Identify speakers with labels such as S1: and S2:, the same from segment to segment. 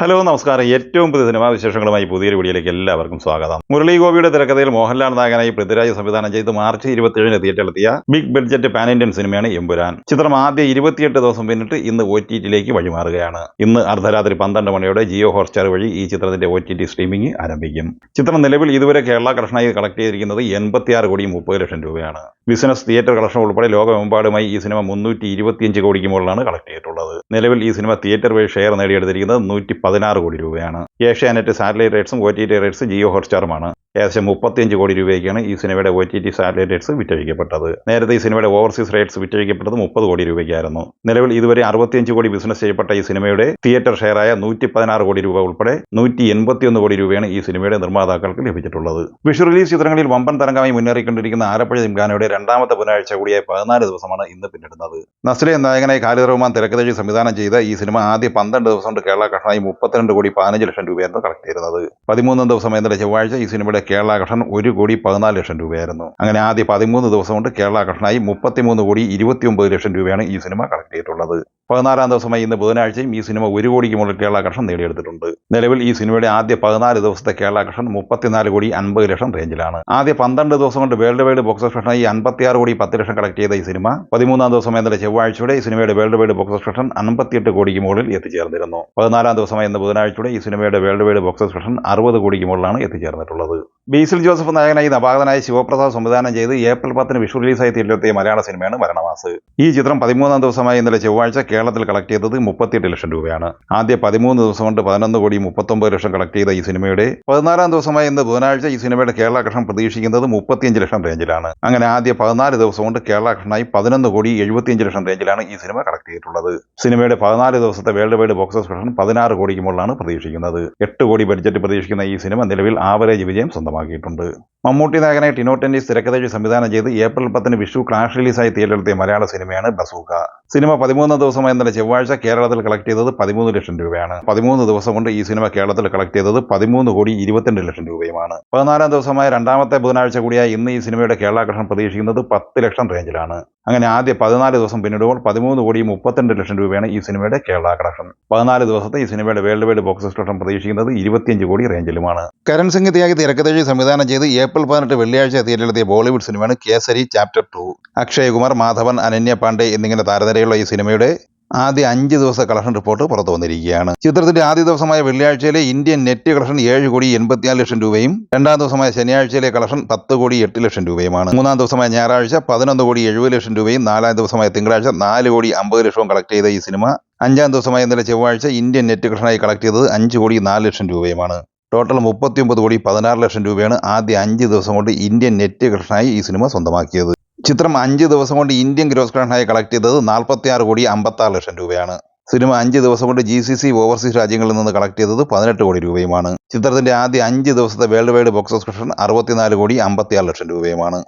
S1: Hello നമസ്കാരം. ഏറ്റവും പുതിയ സിനിമാ വിശേഷങ്ങളുമായി പുതിയൊരു വീഡിയോയിലേക്ക് എല്ലാവർക്കും സ്വാഗതം. മുരളി ഗോപിയുടെ തിരക്കഥയിൽ മോഹൻലാൽ നായകനായി പൃഥ്വിരാജ് സംവിധാനം ചെയ്ത് മാർച്ച് 27-ന് തിയേറ്ററിലെത്തിയ ബിഗ് ബഡ്ജറ്റ് പാൻ ഇന്ത്യൻ സിനിമയാണ് എമ്പുരാൻ. ചിത്രം ആദ്യ 28 ദിവസം പിന്നിട്ട് ഇന്ന് OTT-ലേക്ക് വഴിമാറുകയാണ്. ഇന്ന് അർദ്ധരാത്രി 12 മണിയോടെ ജിയോ ഹോട്ട്സ്റ്റാർ വഴി ഈ ചിത്രത്തിന്റെ OTT സ്ട്രീമിംഗ് ആരംഭിക്കും. ചിത്രം നിലവിൽ ഇതുവരെ കേരള കളക്ഷനായി കളക്ട് ചെയ്തിരിക്കുന്നത് 86,30,00,000 രൂപയാണ്. ബിസിനസ് തിയേറ്റർ കളക്ഷൻ ഉൾപ്പെടെ ലോകമെമ്പാടുമായി ഈ സിനിമ 325 കോടിക്ക് മുകളിലാണ് കളക്ട് ചെയ്തിട്ടുള്ളത്. നിലവിൽ ഈ സിനിമ തിയേറ്റർ വഴി ഷെയർ നേടിയെടുത്തിരിക്കുന്നത് 116 കോടി രൂപയാണ്. ഏഷ്യാനെറ്റ് സാറ്റലൈറ്റ് റൈറ്റ്സും OTT റൈറ്റ്സ് ജിയോ ഹോട്ട്സ്റ്റാറുമാണ്. ഏകദേശം 35 കോടി രൂപയ്ക്കാണ് ഈ സിനിമയുടെ OTT സാറ്റലൈറ്റ് റൈറ്റ്സ് വിറ്റഴിക്കപ്പെട്ടത്. നേരത്തെ ഈ സിനിമയുടെ ഓവർസീസ് റൈറ്റ്സ് വിറ്റഴിക്കപ്പെട്ടത് 30 കോടി രൂപയ്ക്കായിരുന്നു. നിലവിൽ ഇതുവരെ 65 കോടി ബിസിനസ് ചെയ്യപ്പെട്ട ഈ സിനിമയുടെ തിയേറ്റർ ഷെയറായ 116 കോടി രൂപ ഉൾപ്പെടെ 181 കോടി രൂപയാണ് ഈ സിനിമയുടെ നിർമ്മാതാക്കൾക്ക് ലഭിച്ചിട്ടുള്ളത്. വിഷു റിലീസ് ചിത്രങ്ങളിൽ വമ്പൻ തരംഗമായി മുന്നേറിക്കൊണ്ടിരിക്കുന്ന ആലപ്പുഴ ജിംഖാനയുടെ രണ്ടാമത്തെ ബുധനാഴ്ച കൂടിയായ 14 ദിവസമാണ് ഇന്ന് പിന്നിടുന്നത്. നസ്രിയ നായകനായി ഖാലിദ് റഹ്മാൻ തിരക്കഥയിൽ സംവിധാനം ചെയ്ത ഈ സിനിമ ആദ്യ 12 ദിവസം കൊണ്ട് കേരള കളക്ഷനായി 32,15,00,000 രൂപയായിരുന്നു കളക്ട് ചെയ്തിരുന്നത്. 13 ദിവസം എന്നതിന്റെ ചൊവ്വാഴ്ച ഈ സിനിമയുടെ കേരള കളക്ഷൻ 1,14,00,000 രൂപയായിരുന്നു. അങ്ങനെ ആദ്യ 13 ദിവസം കൊണ്ട് കേരള കളക്ഷനായി 33,29,00,000 രൂപയാണ് ഈ സിനിമ കളക്ട് ചെയ്തിട്ടുള്ളത്. 14-ാം ദിവസമായി ഇന്ന് ബുധനാഴ്ചയും ഈ സിനിമ 1 കോടിക്ക് മുകളിൽ കേരള കളക്ഷൻ നേടിയെടുത്തിട്ടുണ്ട്. നിലവിൽ ഈ സിനിമയുടെ ആദ്യ 14 ദിവസത്തെ കേരള കളക്ഷൻ 34,50,00,000 റേഞ്ചിലാണ്. ആദ്യ 12 ദിവസം കൊണ്ട് വേൾഡ് വൈഡ് ബോക്സ് ഓഫീസിനായി 56,10,00,000 കളക്ട് ചെയ്ത ഈ സിനിമ 13-ാം ദിവസം എന്നതിന്റെ ചൊവ്വാഴ്ചയോടെ ഈ സിനിമയുടെ വേൾഡ് വൈഡ് ബോക്സ് ഓഫീസ് 58 കോടിക്ക് മുകളിൽ എത്തിച്ചേർന്നിരുന്നു. 14-ാം ദിവസമായി ഇന്ന് ബുധനാഴ്ചയോടെ ഈ സിനിമയുടെ വേൾഡ് വൈഡ് ബോക്സ് ഓഫീസ് 60 കോടിക്ക് മുകളിലാണ് എത്തിച്ചേർന്നിട്ടുള്ളത്. ബേസിൽ ജോസഫ് നായകനായി നവാഗതനായ ശിവപ്രസാദ് സംവിധാനം ചെയ്ത് ഏപ്രിൽ 10-ന് വിഷു റിലീസായി തിയേറ്ററിലെത്തിയ മലയാള സിനിമയാണ് മരണമാസ്. ഈ ചിത്രം 13-ാം ദിവസമായി ഇന്നലെ ചൊവ്വാഴ്ച കേരളത്തിൽ കളക്ട് ചെയ്തത് 38 ലക്ഷം രൂപയാണ്. ആദ്യ 13 ദിവസം കൊണ്ട് 11,39,00,000 കളക്ട് ചെയ്ത ഈ സിനിമയുടെ 14-ാം ദിവസമായി ഇന്ന് ബുധനാഴ്ച ഈ സിനിമയുടെ കേരള കളക്ഷൻ പ്രതീക്ഷിക്കുന്നത് 35 ലക്ഷം റേഞ്ചിലാണ്. അങ്ങനെ ആദ്യ 14 ദിവസം കൊണ്ട് കേരള കളക്ഷനായി 11,75,00,000 റേഞ്ചിലാണ് ഈ സിനിമ കളക്ട് ചെയ്തിട്ടുള്ളത്. സിനിമയുടെ 14 ദിവസത്തെ world wide box office collection 16 കോടിക്ക് മുകളിലാണ് പ്രതീക്ഷിക്കുന്നത്. 8 കോടി ബഡ്ജറ്റ് പ്രതീക്ഷിക്കുന്ന ഈ സിനിമ നിലവിൽ ആവറേജ് വിജയം സ്വന്തമാക്കിയിട്ടുണ്ട്. മമ്മൂട്ടി നായകനായി ടിനോ ടെന്നീസ് തിരക്കഥയിൽ സംവിധാനം ചെയ്ത് ഏപ്രിൽ 10-ന് വിഷു ക്ലാഷ് റിലീസായി തിയേറ്ററിലെത്തിയ മലയാള സിനിമയാണ് ബസൂക്ക. സിനിമ 13 ദിവസമായി ഇന്നലെ ചൊവ്വാഴ്ച കേരളത്തിൽ കളക്ട് ചെയ്തത് 13 ലക്ഷം രൂപയാണ്. 13 ദിവസം കൊണ്ട് ഈ സിനിമ കേരളത്തിൽ കളക്ട് ചെയ്തത് 13,22,00,000 രൂപയുമാണ്. 14-ാം ദിവസമായ രണ്ടാമത്തെ ബുധനാഴ്ച കൂടിയായ ഇന്ന് ഈ സിനിമയുടെ കേരള കളക്ഷൻ പ്രതീക്ഷിക്കുന്നത് 10 ലക്ഷം റേഞ്ചിലാണ്. അങ്ങനെ ആദ്യ 14 ദിവസം പിന്നിടുമ്പോൾ 13,32,00,000 രൂപയാണ് ഈ സിനിമയുടെ കേരള കളക്ഷൻ. 14 ദിവസത്തെ ഈ സിനിമയുടെ world wide box office collection പ്രതീക്ഷിക്കുന്നത് 25 കോടി റേഞ്ചിലുമാണ്. കരൺ സിംഗ് ത്യാഗി തിരക്കഥയിൽ സംവിധാനം ചെയ്ത് ഏപ്രിൽ 18 വെള്ളിയാഴ്ച തിയേറ്ററിലെത്തിയ ബോളിവുഡ് സിനിമയാണ് കേസരി ചാപ്റ്റർ 2. അക്ഷയ് കുമാർ, മാധവൻ, അനന്യ പാണ്ഡെ എന്നിങ്ങനെ താരനിരയുള്ള ഈ സിനിമയുടെ ആദ്യ 5 ദിവസ കളക്ഷൻ റിപ്പോർട്ട് പുറത്തു വന്നിരിക്കുകയാണ്. ചിത്രത്തിന്റെ ആദ്യ ദിവസമായ വെള്ളിയാഴ്ചയിലെ ഇന്ത്യൻ നെറ്റ് കളക്ഷൻ 7,84,00,000 രൂപയും രണ്ടാം ദിവസമായ ശനിയാഴ്ചയിലെ കളക്ഷൻ 10,08,00,000 രൂപയുമാണ്. മൂന്നാം ദിവസമായ ഞായറാഴ്ച 11,70,00,000 രൂപയും നാലാം ദിവസമായ തിങ്കളാഴ്ച 4,50,00,000 കളക്ട് ചെയ്ത ഈ സിനിമ 5-ാം ദിവസമായ ഇന്നലെ ചൊവ്വാഴ്ച ഇന്ത്യൻ നെറ്റ് കളക്ഷനായി കളക്ട് ചെയ്തത് 5,04,00,000 രൂപയുമാണ്. ടോട്ടൽ 39,16,00,000 രൂപയാണ് ആദ്യ 5 ദിവസം കൊണ്ട് ഇന്ത്യൻ നെറ്റ് കളക്ഷനായി ഈ സിനിമ സ്വന്തമാക്കിയത്. ചിത്രം 5 ദിവസം കൊണ്ട് ഇന്ത്യൻ ഗ്രോസ് കളക്ഷനായി കളക്ട് ചെയ്തത് 46,56,00,000 രൂപയാണ്. സിനിമ 5 ദിവസം കൊണ്ട് GCC ഓവർസീസ് രാജ്യങ്ങളിൽ നിന്ന് കളക്ട് ചെയ്തത് 18 കോടി രൂപയുമാണ്. ചിത്രത്തിന്റെ ആദ്യ 5 ദിവസത്തെ world wide box office collection 64,56,00,000 രൂപയുമാണ്.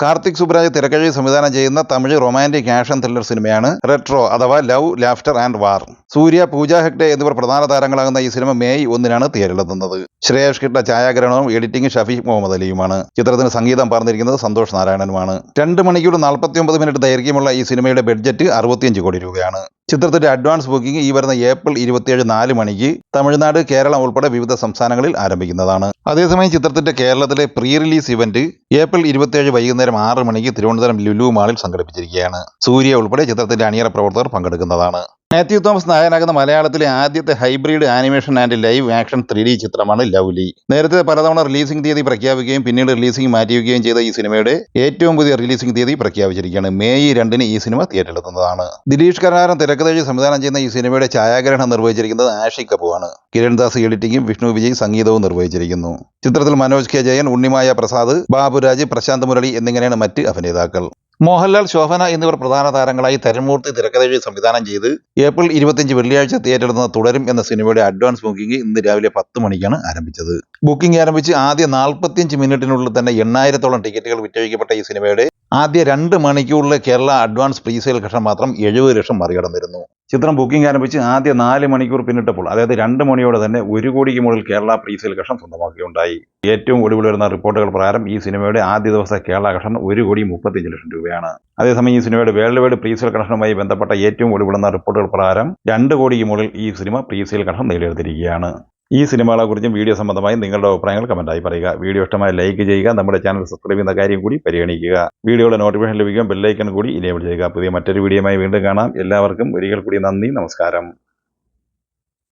S1: കാർത്തിക് സുബ്രാജ് തിരക്കഥയിൽ സംവിധാനം ചെയ്യുന്ന തമിഴ് റൊമാന്റിക് ആക്ഷൻ ത്രില്ലർ സിനിമയാണ് റെട്രോ അഥവാ ലവ്, ലാഫ്റ്റർ ആൻഡ് വാർ. സൂര്യ, പൂജ ഹെഗ്ഡെ എന്നിവർ പ്രധാന താരങ്ങളാകുന്ന ഈ സിനിമ മെയ് 1-നാണ് തിയേറ്ററിലെത്തുന്നത്. ശ്രേയസ് കിട്ട ഛായാഗ്രഹണവും എഡിറ്റിംഗ് ഷഫീഖ് മുഹമ്മദ് അലിയുമാണ്. ചിത്രത്തിന് സംഗീതം പറഞ്ഞിരിക്കുന്നത് സന്തോഷ് നാരായണനുമാണ്. 2 മണിക്കൂർ 49 മിനിറ്റ് ദൈർഘ്യമുള്ള ഈ സിനിമയുടെ ബഡ്ജറ്റ് 65 കോടി രൂപയാണ്. ചിത്രത്തിന്റെ അഡ്വാൻസ് ബുക്കിംഗ് ഈ വരുന്ന ഏപ്രിൽ 27 4 മണിക്ക് തമിഴ്നാട്, കേരളം ഉൾപ്പെടെ വിവിധ സംസ്ഥാനങ്ങളിൽ ആരംഭിക്കുന്നതാണ്. അതേസമയം ചിത്രത്തിന്റെ കേരളത്തിലെ പ്രീ റിലീസ് ഇവന്റ് ഏപ്രിൽ 27 വൈകുന്നേരം 6 മണിക്ക് തിരുവനന്തപുരം ലുലു മാളിൽ സംഘടിപ്പിച്ചിരിക്കുകയാണ്. സൂര്യ ഉൾപ്പെടെ ചിത്രത്തിന്റെ അണിയറ പ്രവർത്തകർ പങ്കെടുക്കുന്നതാണ്. മാത്യു തോമസ് നായകനാകുന്ന മലയാളത്തിലെ ആദ്യത്തെ hybrid animation and live action 3D ചിത്രമാണ് ലവ്ലി. നേരത്തെ പലതവണ റിലീസിംഗ് തീയതി പ്രഖ്യാപിക്കുകയും പിന്നീട് റിലീസിംഗ് മാറ്റിവെക്കുകയും ചെയ്ത ഈ സിനിമയുടെ ഏറ്റവും പുതിയ റിലീസിംഗ് തീയതി പ്രഖ്യാപിച്ചിരിക്കുകയാണ്. മെയ് 2-ന് ഈ സിനിമ തിയേറ്ററിലെത്തുന്നതാണ്. ദിലീഷ് കരുണാകരൻ തിരക്കഥയിൽ സംവിധാനം ചെയ്യുന്ന ഈ സിനിമയുടെ ഛായാഗ്രഹണം നിർവഹിച്ചിരിക്കുന്നത് ആഷിഖ് കപൂറാണ്. കിരൺദാസ് എഡിറ്റിംഗും വിഷ്ണു വിജയ് സംഗീതവും നിർവഹിച്ചിരിക്കുന്നു. ചിത്രത്തിൽ മനോജ് കെ ജയൻ, ഉണ്ണിമായ പ്രസാദ്, ബാബുരാജ്, പ്രശാന്ത് മുരളി എന്നിങ്ങനെയാണ് മറ്റ് അഭിനേതാക്കൾ. മോഹൻലാൽ, ശോഭന എന്നിവർ പ്രധാന താരങ്ങളായി തരുൺമൂർത്തി തിരക്കഥയിൽ സംവിധാനം ചെയ്ത് ഏപ്രിൽ 25 വെള്ളിയാഴ്ച തിയേറ്ററിലെത്തുന്ന തുടരും എന്ന സിനിമയുടെ അഡ്വാൻസ് ബുക്കിംഗ് ഇന്ന് രാവിലെ 10 മണിക്കാണ് ആരംഭിച്ചത്. ബുക്കിംഗ് ആരംഭിച്ച് ആദ്യ 45 മിനിറ്റിനുള്ളിൽ തന്നെ 8,000-ഓളം ടിക്കറ്റുകൾ വിറ്റഴിക്കപ്പെട്ട ഈ സിനിമയുടെ ആദ്യ 2 മണിക്കൂറിലെ കേരള അഡ്വാൻസ് പ്രീസെയിൽ കളക്ഷൻ മാത്രം 70 ലക്ഷം മറികടന്നിരുന്നു. ചിത്രം ബുക്കിംഗ് ആരംഭിച്ച് ആദ്യ 4 മണിക്കൂർ പിന്നിട്ടപ്പോൾ, അതായത് 2 മണിയോടെ തന്നെ 1 കോടിക്ക് മുകളിൽ കേരള പ്രീസെയിൽ കളക്ഷൻ സ്വന്തമാക്കുകയുണ്ടായി. ഏറ്റവും ഒടുവിൽ വരുന്ന റിപ്പോർട്ടുകൾ പ്രകാരം ഈ സിനിമയുടെ ആദ്യ ദിവസത്തെ കേരള കളക്ഷൻ 1 കോടി 35 ലക്ഷം രൂപയാണ്. അതേസമയം ഈ സിനിമയുടെ വേൾഡ് വൈഡ് പ്രീസെയിൽ കളക്ഷനുമായി ബന്ധപ്പെട്ട ഏറ്റവും ഒടുവിൽ റിപ്പോർട്ടുകൾ പ്രകാരം 2 കോടിക്ക് മുകളിൽ ഈ സിനിമ പ്രീസെയിൽ കളക്ഷൻ നേടിയെടുത്തിരിക്കുകയാണ്. ഈ സിനിമകളെക്കുറിച്ചും വീഡിയോ സംബന്ധമായി നിങ്ങളുടെ അഭിപ്രായങ്ങൾ കമന്റായി പറയുക. വീഡിയോ ഇഷ്ടമായി ലൈക്ക് ചെയ്യുക. നമ്മുടെ ചാനൽ സബ്സ്ക്രൈബ് ചെയ്യുന്ന കാര്യം കൂടി പരിഗണിക്കുക. വീഡിയോയുടെ നോട്ടിഫിക്കേഷൻ ലഭിക്കാൻ ബെല്ലൈക്കൺ കൂടി ഇനേബിൾ ചെയ്യുക. പുതിയ മറ്റൊരു വീഡിയോയുമായി വീണ്ടും കാണാം. എല്ലാവർക്കും ഒരിക്കൽ കൂടി നന്ദി, നമസ്കാരം.